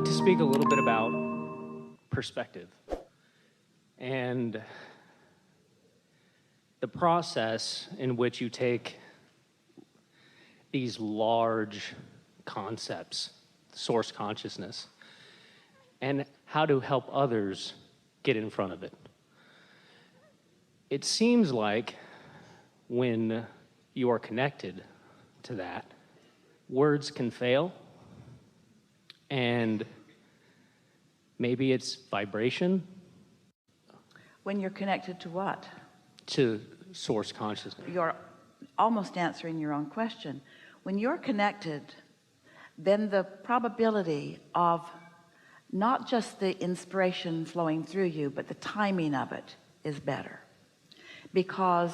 like to speak a little bit about perspective and the process in which you take these large concepts, source consciousness, and how to help others get in front of it. It seems like when you are connected to that, words can fail, and maybe it's vibration. When you're connected to what? To source consciousness. You're almost answering your own question. When you're connected, then the probability of not just the inspiration flowing through you, but the timing of it is better, because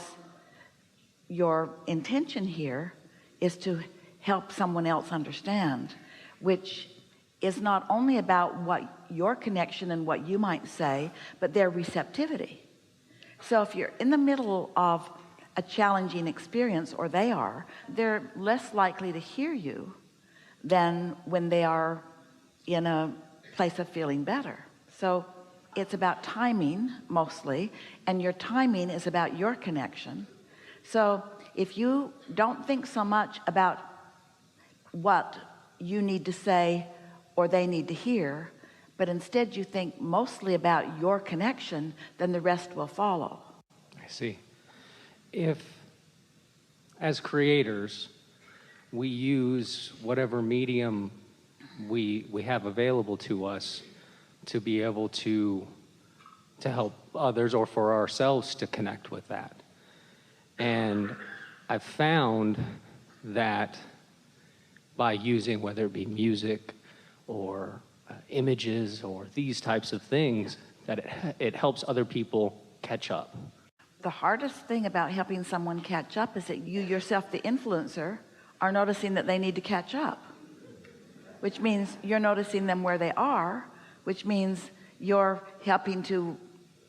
your intention here is to help someone else understand, which is not only about what your connection and what you might say, but their receptivity. So if you're in the middle of a challenging experience, or they are, they're less likely to hear you than when they are in a place of feeling better. So it's about timing mostly, and your timing is about your connection. So if you don't think so much about what you need to say or they need to hear, but instead you think mostly about your connection, then the rest will follow. I see. If, as creators, we use whatever medium we have available to us to be able to help others or for ourselves to connect with that. And I've found that by using, whether it be music or images or these types of things, that it helps other people catch up. The hardest thing about helping someone catch up is that you yourself, the influencer, are noticing that they need to catch up, which means you're noticing them where they are, which means you're helping to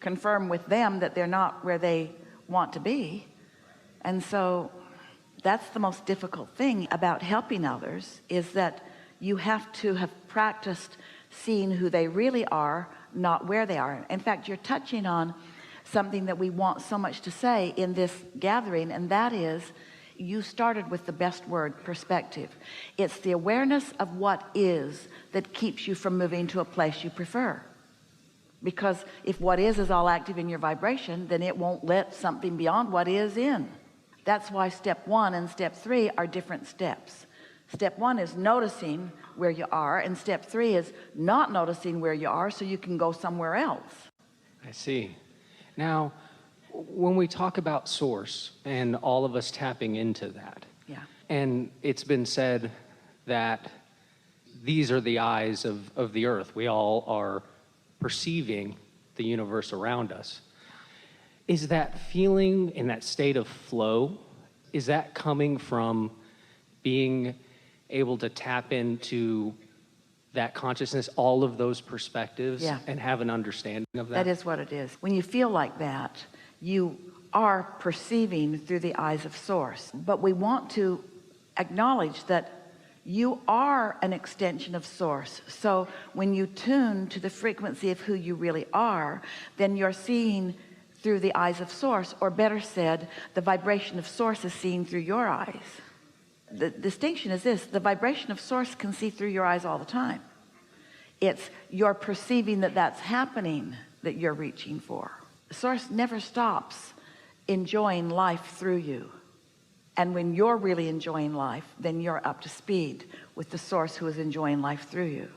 confirm with them that they're not where they want to be. And so that's the most difficult thing about helping others, is that you have to have practiced seeing who they really are, not where they are. In fact, you're touching on something that we want so much to say in this gathering, and that is, you started with the best word, perspective. It's the awareness of what is that keeps you from moving to a place you prefer. Because if what is all active in your vibration, then it won't let something beyond what is in. That's why step 1 and step 3 are different steps. Step 1 is noticing where you are, and step 3 is not noticing where you are so you can go somewhere else. I see. Now, when we talk about source and all of us tapping into that, yeah, and it's been said that these are the eyes of the earth. We all are perceiving the universe around us. Is that feeling in that state of flow, is that coming from being able to tap into that consciousness, all of those perspectives, yeah, and have an understanding of that? That is what it is. When you feel like that, you are perceiving through the eyes of source. But we want to acknowledge that you are an extension of source. So when you tune to the frequency of who you really are, then you're seeing through the eyes of source, or better said, the vibration of source is seen through your eyes. The distinction is this: the vibration of source can see through your eyes all the time. It's you're perceiving that that's happening that you're reaching for. Source never stops enjoying life through you. And when you're really enjoying life, then you're up to speed with the source who is enjoying life through you.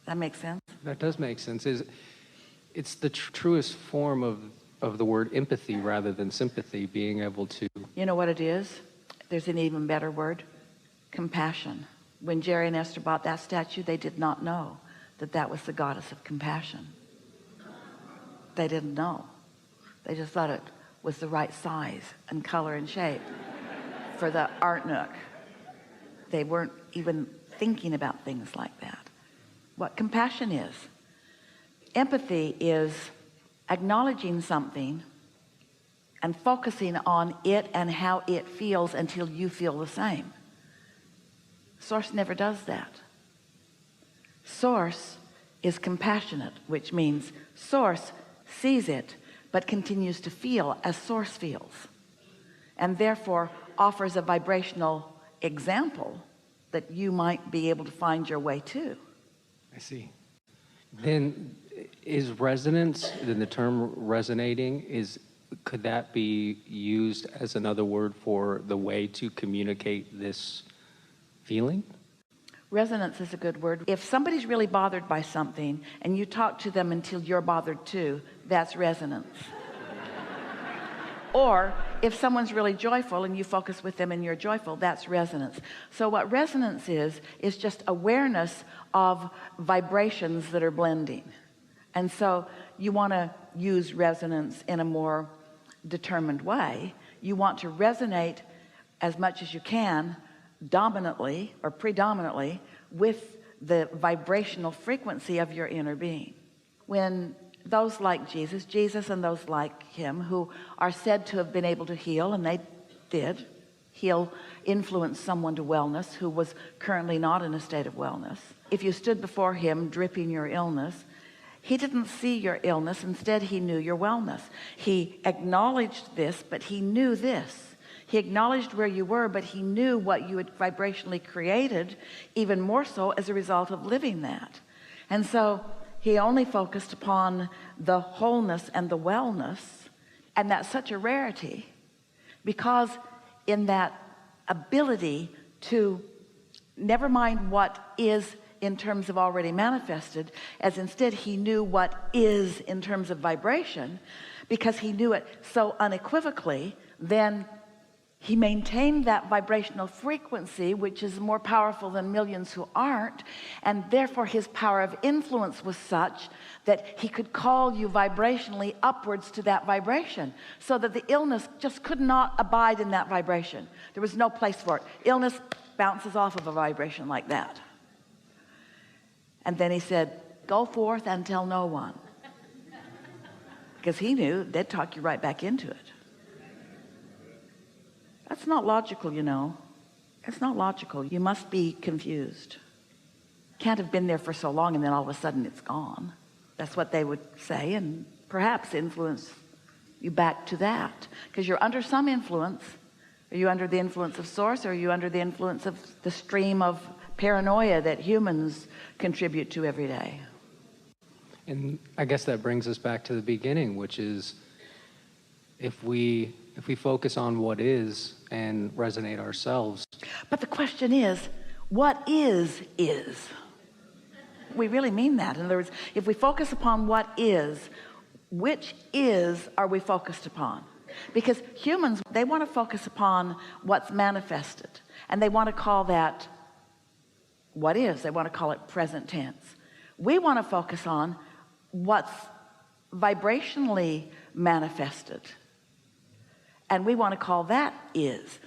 That makes sense? That does make sense. It's the truest form of the word empathy rather than sympathy, being able to... You know what it is? There's an even better word: compassion. When Jerry and Esther bought that statue, they did not know that that was the goddess of compassion. They didn't know. They just thought it was the right size and color and shape for the art nook. They weren't even thinking about things like that. What compassion is: empathy is acknowledging something and focusing on it and how it feels until you feel the same. Source never does that. Source is compassionate, which means source sees it but continues to feel as source feels, and therefore offers a vibrational example that you might be able to find your way to. I see. Then is resonance, then the term resonating, could that be used as another word for the way to communicate this feeling? Resonance is a good word. If somebody's really bothered by something and you talk to them until you're bothered too, that's resonance. Or if someone's really joyful and you focus with them and you're joyful, that's resonance. So what resonance is just awareness of vibrations that are blending. And so you want to use resonance in a more determined way. You want to resonate as much as you can dominantly or predominantly with the vibrational frequency of your inner being. When those like Jesus and those like him who are said to have been able to heal, and they did heal, influence someone to wellness who was currently not in a state of wellness. If you stood before him dripping your illness, he didn't see your illness. Instead, he knew your wellness. He acknowledged this, but he knew this. He acknowledged where you were, but he knew what you had vibrationally created, even more so as a result of living that. And so he only focused upon the wholeness and the wellness, and that's such a rarity, because in that ability to never mind what is in terms of already manifested, as instead he knew what is in terms of vibration, because he knew it so unequivocally, then he maintained that vibrational frequency, which is more powerful than millions who aren't, and therefore his power of influence was such that he could call you vibrationally upwards to that vibration, so that the illness just could not abide in that vibration. There was no place for it. Illness bounces off of a vibration like that. And then he said, go forth and tell no one, because he knew they'd talk you right back into it. That's not logical, you know. It's not logical. You must be confused. Can't have been there for so long and then all of a sudden it's gone. That's what they would say, and perhaps influence you back to that, because you're under some influence. Are you under the influence of source, or are you under the influence of the stream of paranoia that humans contribute to every day? And I guess that brings us back to the beginning, which is if we focus on what is and resonate ourselves. But the question is, what is? We really mean that. In other words, if we focus upon what is, which is are we focused upon? Because humans, they want to focus upon what's manifested, and they want to call that what is. They want to call it present tense. We want to focus on what's vibrationally manifested, and we want to call that is.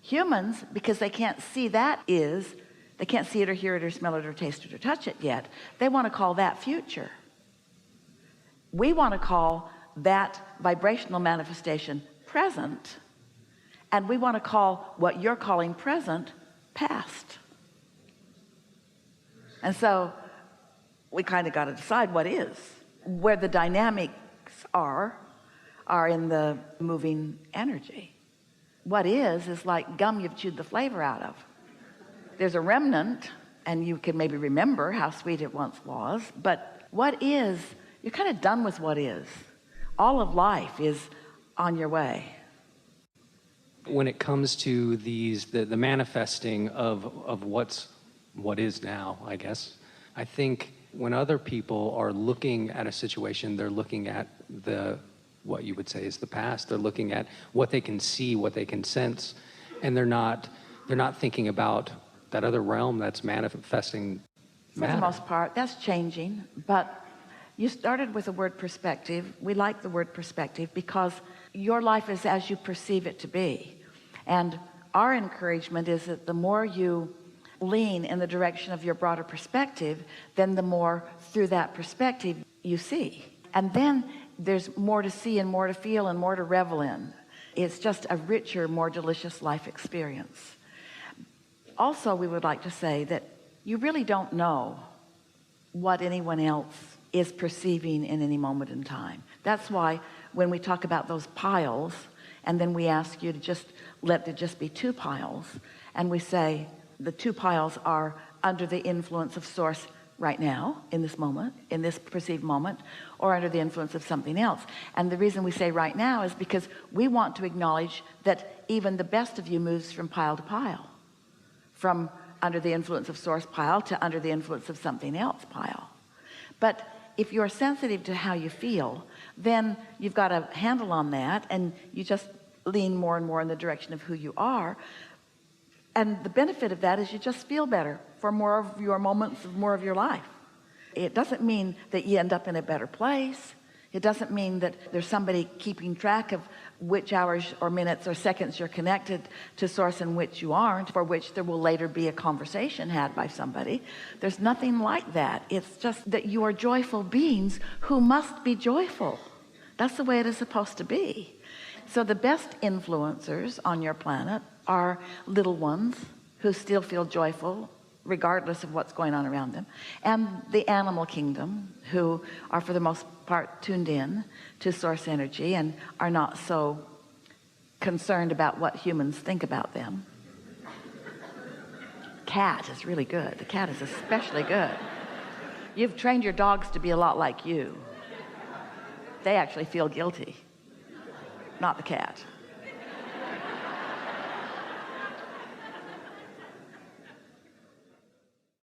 Humans, because they can't see that is, they can't see it or hear it or smell it or taste it or touch it yet, they want to call that future. We want to call that vibrational manifestation present, and we want to call what you're calling present past. And so we kind of got to decide what is. Where the dynamics are in the moving energy. What is like gum you've chewed the flavor out of. There's a remnant, and you can maybe remember how sweet it once was, but what is, you're kind of done with what is. All of life is on your way. When it comes to the manifesting of what is now, I guess, I think when other people are looking at a situation, they're looking at what you would say is the past. They're looking at what they can see, what they can sense, and they're not thinking about that other realm that's manifesting matter. For the most part, that's changing, but you started with the word perspective. We like the word perspective because your life is as you perceive it to be. And our encouragement is that the more you lean in the direction of your broader perspective, then the more through that perspective you see. And then there's more to see and more to feel and more to revel in. It's just a richer, more delicious life experience. Also, we would like to say that you really don't know what anyone else is perceiving in any moment in time. That's why when we talk about those piles, and then we ask you to just let there just be 2 piles, and we say the 2 piles are under the influence of source right now, in this moment, in this perceived moment, or under the influence of something else. And the reason we say right now is because we want to acknowledge that even the best of you moves from pile to pile, from under the influence of source pile to under the influence of something else pile. But if you're sensitive to how you feel, then you've got a handle on that, and you just lean more and more in the direction of who you are. And the benefit of that is you just feel better for more of your moments of more of your life. It doesn't mean that you end up in a better place. It doesn't mean that there's somebody keeping track of which hours or minutes or seconds you're connected to source and which you aren't, for which there will later be a conversation had by somebody. There's nothing like that. It's just that you are joyful beings who must be joyful. That's the way it is supposed to be. So the best influencers on your planet are little ones who still feel joyful regardless of what's going on around them, and the animal kingdom, who are for the most part tuned in to source energy and are not so concerned about what humans think about them. Cat is really good. The cat is especially good. You've trained your dogs to be a lot like you. They actually feel guilty, not the cat.